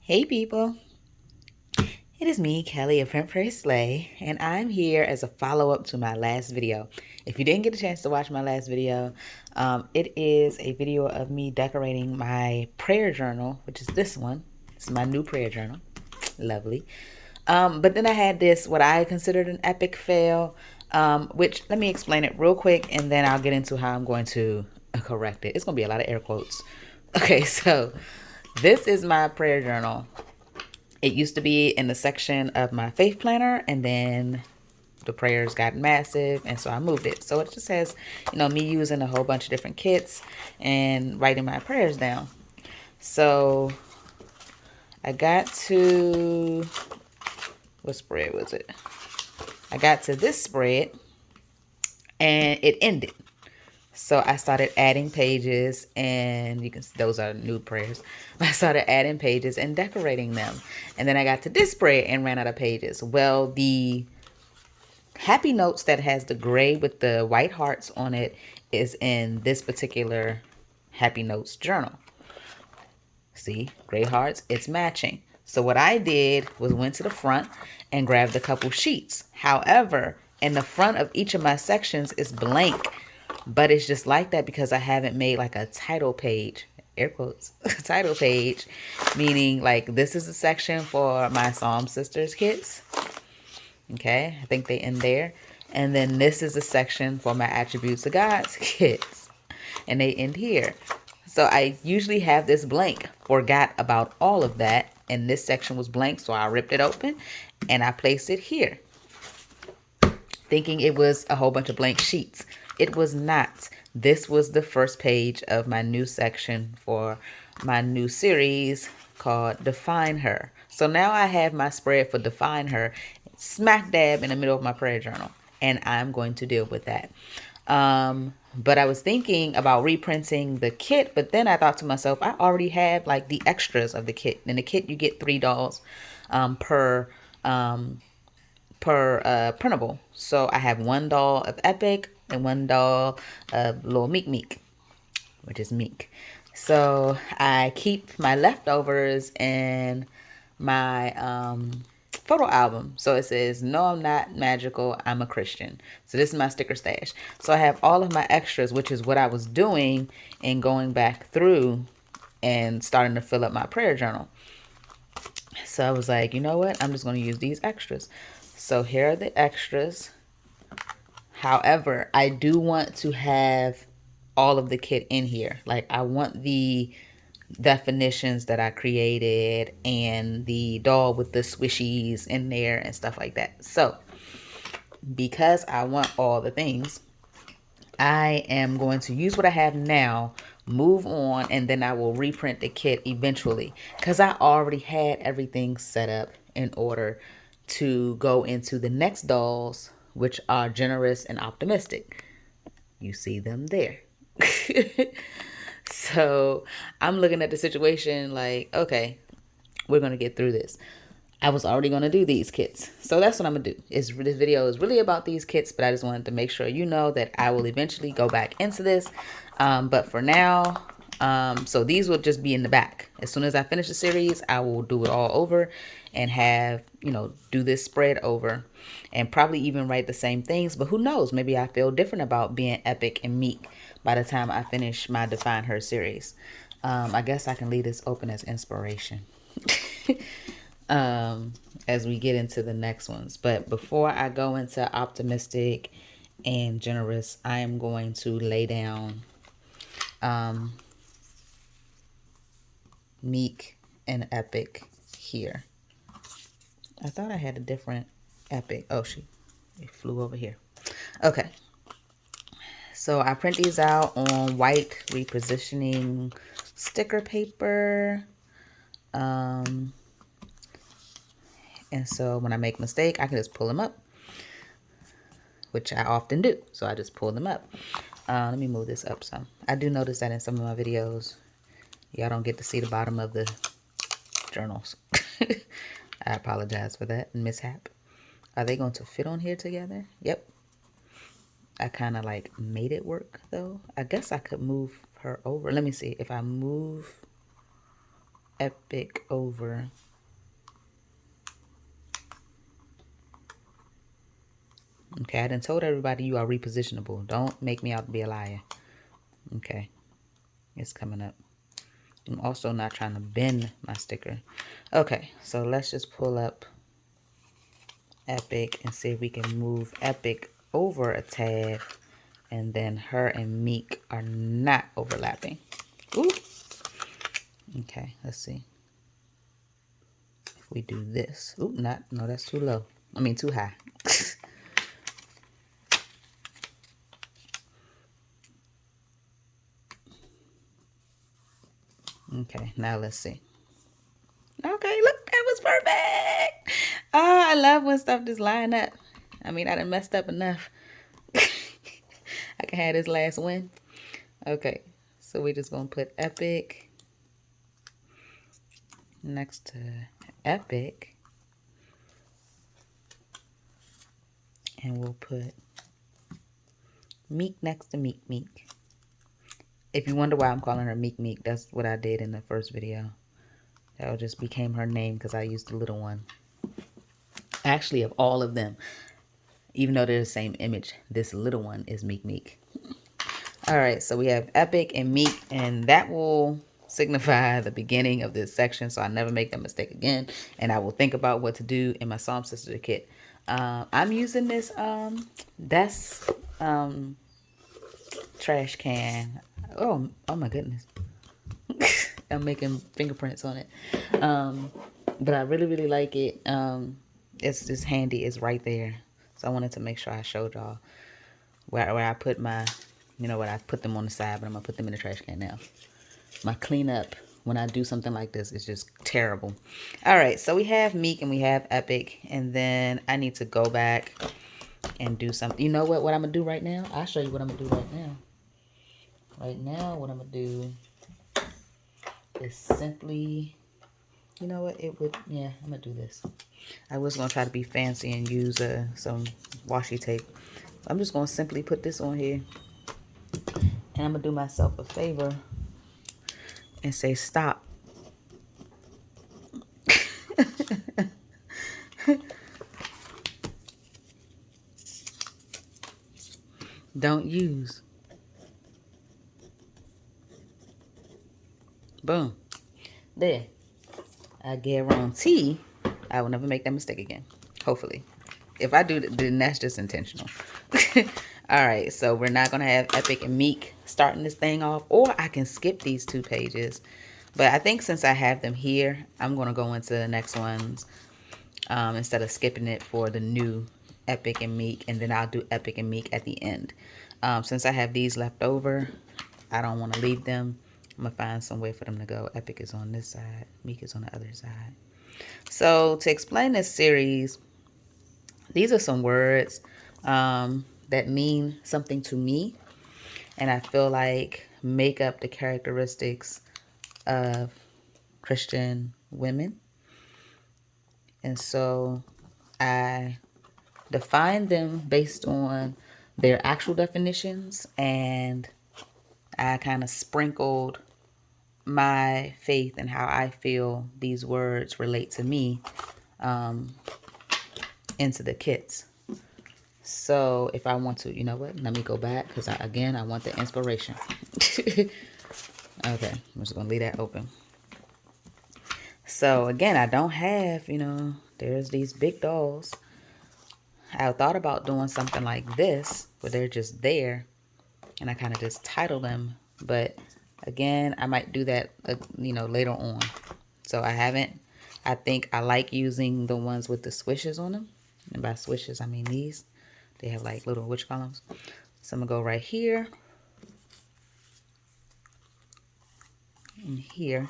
Hey people, it is me, Kelly of printprayslay, and I'm here as a follow-up to my last video. If you didn't get a chance to watch my last video, it is a video of me decorating my prayer journal, which is this one. It's my new prayer journal. Lovely. But then I had this, what I considered an epic fail, which let me explain it real quick, and then I'll get into how I'm going to correct it. It's going to be a lot of air quotes. Okay, so this is my prayer journal. It used to be in the section of my faith planner, and then the prayers got massive, and so I moved it. So it just has, me using a whole bunch of different kits and writing my prayers down. So I got to, what spread was it? I got to this spread, and it ended. So I started adding pages, and you can see those are new prayers. I started adding pages and decorating them. And then I got to this spread and ran out of pages. Well, the happy notes that has the gray with the white hearts on it is in this particular happy notes journal. See, gray hearts, it's matching. So what I did was went to the front and grabbed a couple sheets. However, in the front of each of my sections is blank. But it's just like that because I haven't made like a title page, air quotes, title page, meaning like this is a section for my Psalm Sisters kits. Okay, I think they end there. And then this is a section for my Attributes of God's kits. And they end here. So I usually have this blank. Forgot about all of that. And this section was blank, so I ripped it open and I placed it here, thinking it was a whole bunch of blank sheets. It was not. This was the first page of my new section for my new series called Define Her. So now I have my spread for Define Her smack dab in the middle of my prayer journal, and I'm going to deal with that. But I was thinking about reprinting the kit, but then I thought to myself, I already have like the extras of the kit. In the kit, you get 3 dolls per printable. So I have 1 doll of Epic and 1 doll of Little Meek Meek, which is Meek. So I keep my leftovers in my photo album. So it says, "No, I'm not magical. I'm a Christian." So this is my sticker stash. So I have all of my extras, which is what I was doing and going back through and starting to fill up my prayer journal. So I was like, you know what? I'm just going to use these extras. So here are the extras. However, I do want to have all of the kit in here. Like I want the definitions that I created and the doll with the swishies in there and stuff like that. So because I want all the things, I am going to use what I have now, move on, and then I will reprint the kit eventually because I already had everything set up in order to go into the next dolls, which are generous and optimistic. You see them there. So I'm looking at the situation like, okay, we're going to get through this. I was already going to do these kits. So that's what I'm going to do. This video is really about these kits, but I just wanted to make sure you know that I will eventually go back into this. But for now, so these will just be in the back. As soon as I finish the series, I will do it all over and have, do this spread over and probably even write the same things. But who knows? Maybe I feel different about being epic and meek by the time I finish my Define Her series. I guess I can leave this open as inspiration. As we get into the next ones. But before I go into optimistic and generous, I am going to lay down meek and epic here. I thought I had a different epic. Oh, it flew over here. Okay. So I print these out on white repositioning sticker paper. And so when I make a mistake, I can just pull them up, which I often do. So I just pull them up. Let me move this up some. I do notice that in some of my videos, y'all don't get to see the bottom of the journals. I apologize for that mishap. Are they going to fit on here together? Yep. I kind of like made it work though. I guess I could move her over. Let me see. If I move epic over. Okay, I done told everybody you are repositionable. Don't make me out to be a liar. Okay, it's coming up. I'm also not trying to bend my sticker. Okay, so let's just pull up Epic and see if we can move Epic over a tad. And then her and Meek are not overlapping. Ooh. Okay, let's see. If we do this. Ooh, no, that's too low. I mean, too high. Okay, now let's see. Okay, look, that was perfect. Oh, I love when stuff just line up. I mean, I done messed up enough. I can have this last win. Okay, so we're just going to put Epic next to Epic. And we'll put Meek next to Meek. If you wonder why I'm calling her Meek, that's what I did in the first video. That just became her name because I used the little one. Actually, of all of them, even though they're the same image, this little one is Meek. All right, so we have Epic and Meek, and that will signify the beginning of this section, so I never make that mistake again, and I will think about what to do in my Psalm Sister kit. I'm using this trash can. Oh my goodness. I'm making fingerprints on it. But I really like it. It's just handy. It's right there. So I wanted to make sure I showed y'all where I put my, what I put them on the side, but I'm going to put them in the trash can now. My cleanup when I do something like this is just terrible. All right, so we have Meek and we have Epic. And then I need to go back and do something. You know what I'm going to do right now? I'll show you what I'm going to do right now. Right now, what I'm going to do is simply, I'm going to do this. I was going to try to be fancy and use some washi tape. I'm just going to simply put this on here. And I'm going to do myself a favor and say stop. Don't use. Boom. There. I guarantee I will never make that mistake again. Hopefully. If I do, then that's just intentional. All right, so we're not going to have Epic and Meek starting this thing off. Or I can skip these 2 pages. But I think since I have them here, I'm going to go into the next ones instead of skipping it for the new Epic and Meek. And then I'll do Epic and Meek at the end. Since I have these left over, I don't want to leave them. I'm going to find some way for them to go. Epic is on this side. Meek is on the other side. So to explain this series, these are some words that mean something to me. And I feel like make up the characteristics of Christian women. And so I define them based on their actual definitions, and I kind of sprinkled my faith and how I feel these words relate to me into the kits. So if I want to, you know what, let me go back because again, I want the inspiration. Okay, I'm just going to leave that open. So again, I don't have, there's these big dolls. I thought about doing something like this, where they're just there, and I kind of just title them. But again, I might do that, later on. So I haven't. I think I like using the ones with the swishes on them. And by swishes, I mean these. They have like little witch columns. So I'm going to go right here. And here.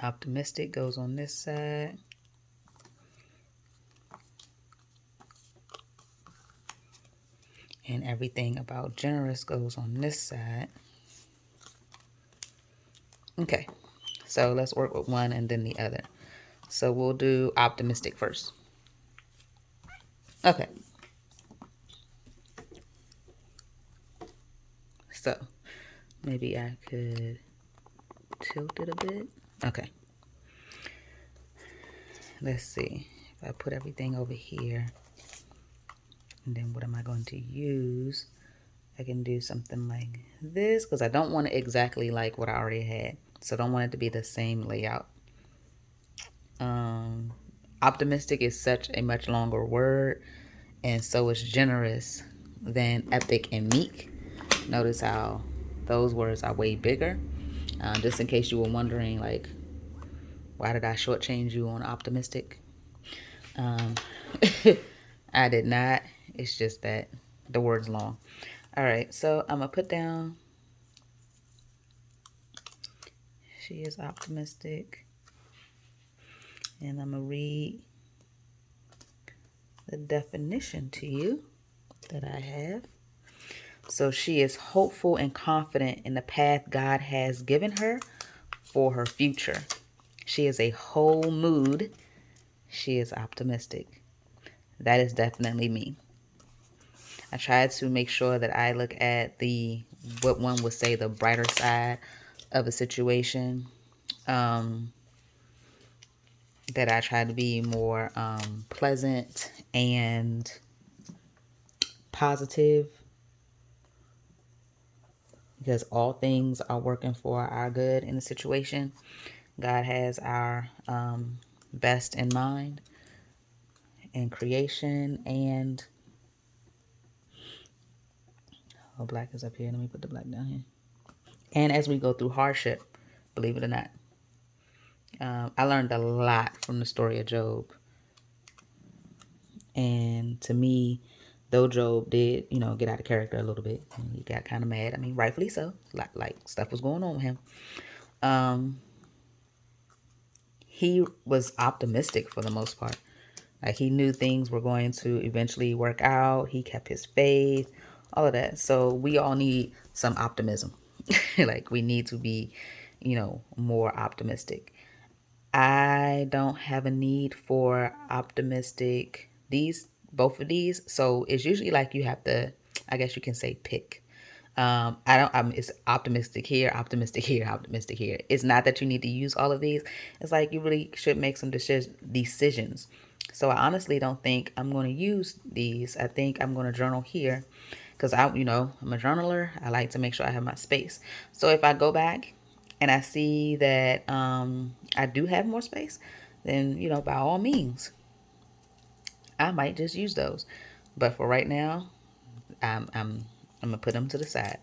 Optimistic goes on this side. And everything about generous goes on this side. Okay, so let's work with one and then the other. So we'll do optimistic first. Okay. So Maybe I could tilt it a bit. Okay. Let's see. If I put everything over here, and then what am I going to use? I can do something like this because I don't want it exactly like what I already had. So I don't want it to be the same layout. Optimistic is such a much longer word, and so is generous than epic and meek. Notice how those words are way bigger. Just in case you were wondering, like, why did I shortchange you on optimistic? I did not. It's just that the word's long. All right, so I'm going to put down, she is optimistic. And I'm going to read the definition to you that I have. So she is hopeful and confident in the path God has given her for her future. She is a whole mood. She is optimistic. That is definitely me. I try to make sure that I look at what one would say, the brighter side of a situation. That I try to be more pleasant and positive, because all things are working for our good in the situation. God has our best in mind in creation. And black is up here. Let me put the black down here. And as we go through hardship, believe it or not, I learned a lot from the story of Job. And to me, though Job did, get out of character a little bit, he got kind of mad. I mean, rightfully so. Like stuff was going on with him. He was optimistic for the most part. Like, he knew things were going to eventually work out. He kept his faith, all of that. So we all need some optimism. Like, we need to be, more optimistic. I don't have a need for optimistic, both of these. So it's usually like you have to, I guess you can say, pick. It's optimistic here, optimistic here, optimistic here. It's not that you need to use all of these. It's like you really should make some decisions. So I honestly don't think I'm going to use these. I think I'm going to journal here because I'm a journaler. I like to make sure I have my space. So if I go back and I see that I do have more space, then, by all means, I might just use those. But for right now, I'm going to put them to the side.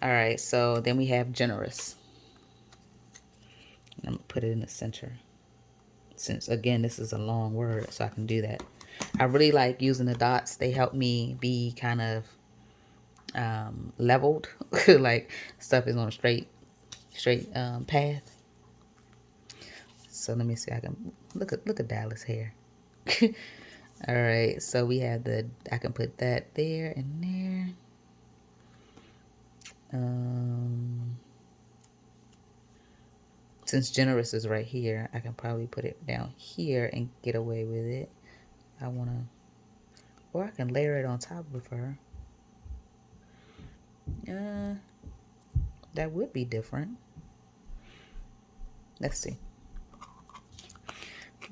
All right, so then we have generous. I'm going to put it in the center. Since, again, this is a long word, so I can do that. I really like using the dots. They help me be kind of leveled. Like, stuff is on a straight path. So let me see. I can look at Dallas hair. All right, so we have I can put that there and there. Since generous is right here, I can probably put it down here and get away with it. Or I can layer it on top of her. That would be different. Let's see.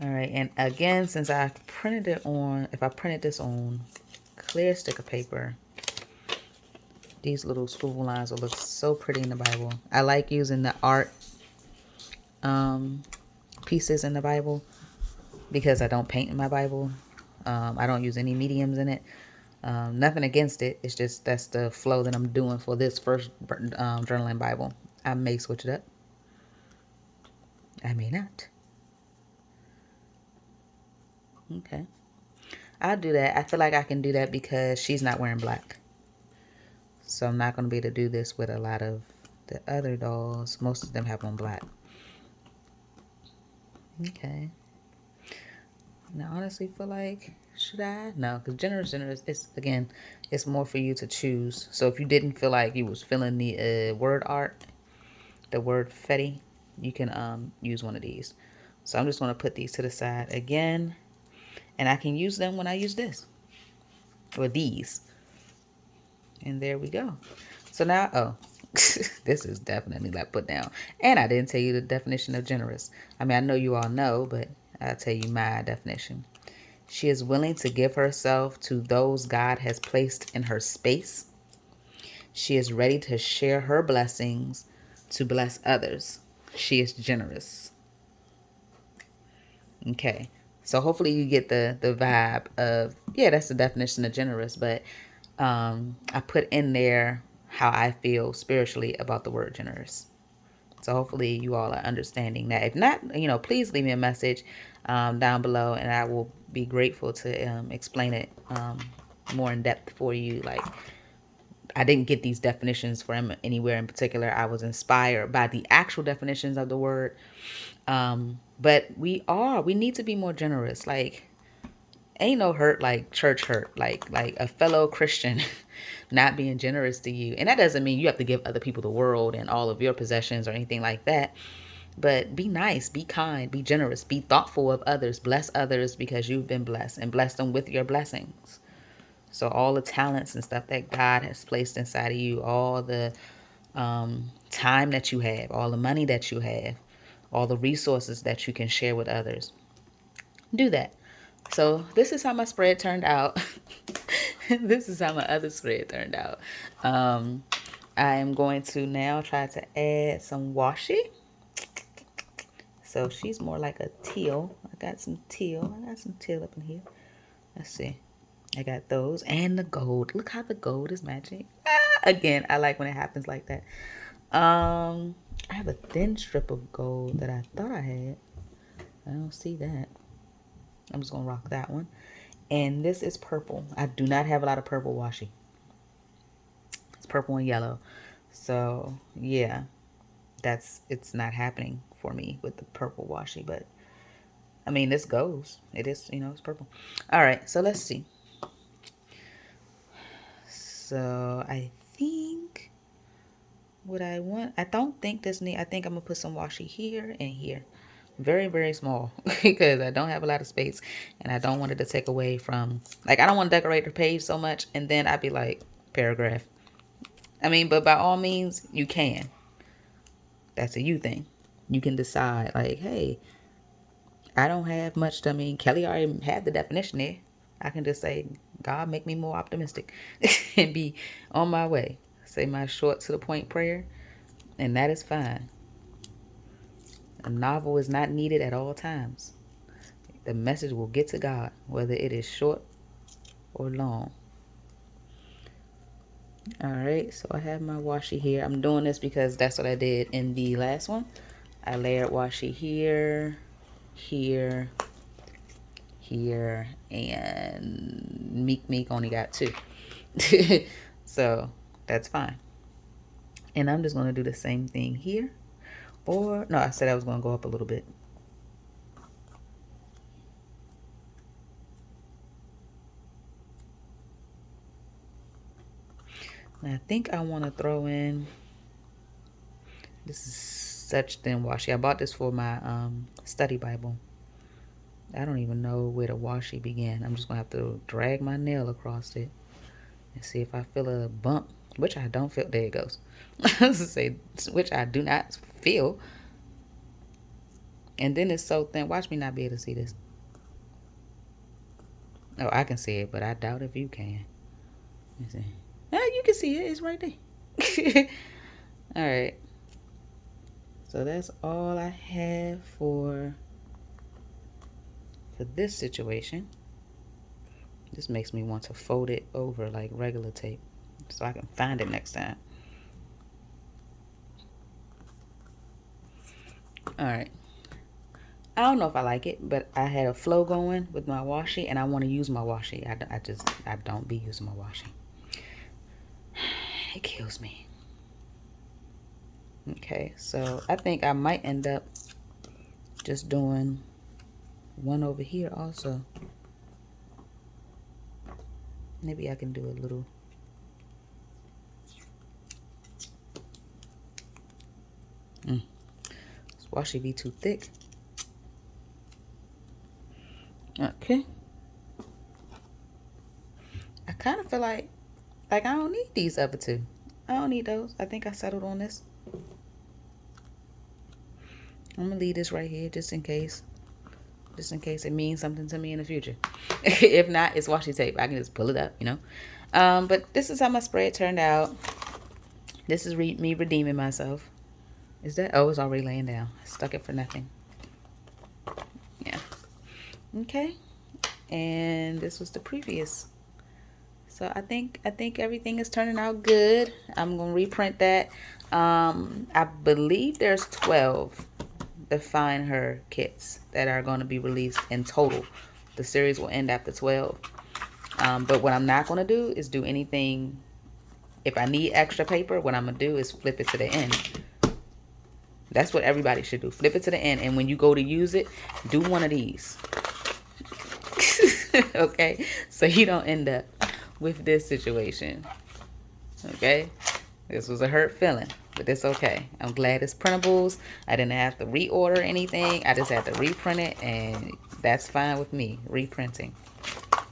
All right, and again, since I printed it on, if I printed this on clear sticker paper, these little swivel lines will look so pretty in the Bible. I like using the art pieces in the Bible because I don't paint in my Bible. I don't use any mediums in it. Nothing against it. It's just that's the flow that I'm doing for this first journaling Bible. I may switch it up. I may not. Okay. I'll do that. I feel like I can do that because she's not wearing black. So I'm not going to be able to do this with a lot of the other dolls. Most of them have on black. Okay. And I honestly feel like, should I? No, because generous, it's more for you to choose. So if you didn't feel like you was feeling the word art, the word fetty, you can use one of these. So I'm just going to put these to the side again. And I can use them when I use this. Or these. And there we go. So now, This is definitely like put down. And I didn't tell you the definition of generous. I mean, I know you all know, but I'll tell you my definition. She is willing to give herself to those God has placed in her space. She is ready to share her blessings to bless others. She is generous. Okay. So hopefully you get the vibe of, yeah, that's the definition of generous, but I put in there how I feel spiritually about the word generous. So hopefully you all are understanding that. If not, please leave me a message down below, and I will be grateful to explain it more in depth for you. Like, I didn't get these definitions from anywhere in particular. I was inspired by the actual definitions of the word. But we need to be more generous. Like, ain't no hurt like church hurt, like a fellow Christian not being generous to you. And that doesn't mean you have to give other people the world and all of your possessions or anything like that. But be nice, be kind, be generous, be thoughtful of others, bless others because you've been blessed, and bless them with your blessings. So all the talents and stuff that God has placed inside of you, all the time that you have, all the money that you have, all the resources that you can share with others, do that. So this is how my spread turned out. This is how my other spread turned out. I am going to now try to add some washi. So she's more like a teal. I got some teal up in here. Let's see. I got those and the gold. Look how the gold is matching. Again, I like when it happens like that. I have a thin strip of gold that I thought I had. I don't see that. I'm just going to rock that one. And this is purple. I do not have a lot of purple washi. It's purple and yellow. So, yeah. It's not happening for me with the purple washi. But, I mean, this goes. It is, it's purple. All right. So, let's see. So, I think what I want, I don't think this need, I think I'm going to put some washi here and here. Very, very small because I don't have a lot of space and I don't want it to take away from, like, I don't want to decorate the page so much and then I'd be like, paragraph. I mean, but by all means, you can. That's a you thing. You can decide, like, hey, I don't have much. I mean, Kelly already had the definition there. I can just say, God, make me more optimistic and be on my way. Say my short to the point prayer, and that is fine. A novel is not needed at all times. The message will get to God, whether it is short or long. All right, so I have my washi here. I'm doing this because that's what I did in the last one. I layered washi here, here, here, and Meek only got 2. So that's fine. And I'm just going to do the same thing here. Or, no, I said I was going to go up a little bit. And I think I want to throw in, this is such thin washi. I bought this for my study Bible. I don't even know where the washi began. I'm just going to have to drag my nail across it and see if I feel a bump, which I don't feel. There it goes. I was to say, which I do not feel. And then it's so thin. Watch me not be able to see this. Oh, I can see it, but I doubt if you can. Let me see. You can see it. It's right there. All right. So that's all I have for this situation. This makes me want to fold it over like regular tape so I can find it next time. All right. I don't know if I like it, but I had a flow going with my washi, and I want to use my washi. I don't be using my washi. It kills me. Okay, so I think I might end up just doing one over here also. Maybe I can do a little. This washi be too thick. Okay. I kind of feel like I don't need these other 2. I don't need those. I think I settled on this. I'm gonna leave this right here just in case. Just in case it means something to me in the future. If not, it's washi tape. I can just pull it up, you know. But this is how my spread turned out. This is me redeeming myself. Is that? Oh, it's already laying down. I stuck it for nothing. Yeah. Okay. And this was the previous. So I think everything is turning out good. I'm gonna reprint that. I believe there's 12 Define Her kits that are going to be released in total. The series will end after 12. But what I'm not going to do is do anything. If I need extra paper, what I'm going to do is flip it to the end. That's what everybody should do. Flip it to the end. And when you go to use it, do one of these. Okay? So you don't end up with this situation. Okay? This was a hurt feeling, but it's okay. I'm glad it's printables. I didn't have to reorder anything. I just had to reprint it, and that's fine with me, reprinting.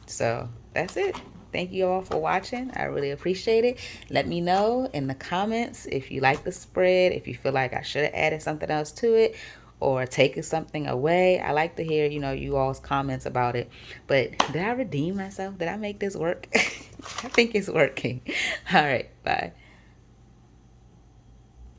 So that's it. Thank you all for watching. I really appreciate it. Let me know in the comments if you like the spread, if you feel like I should have added something else to it or taken something away. I like to hear, you know, you all's comments about it. But did I redeem myself? Did I make this work? I think it's working. All right, bye.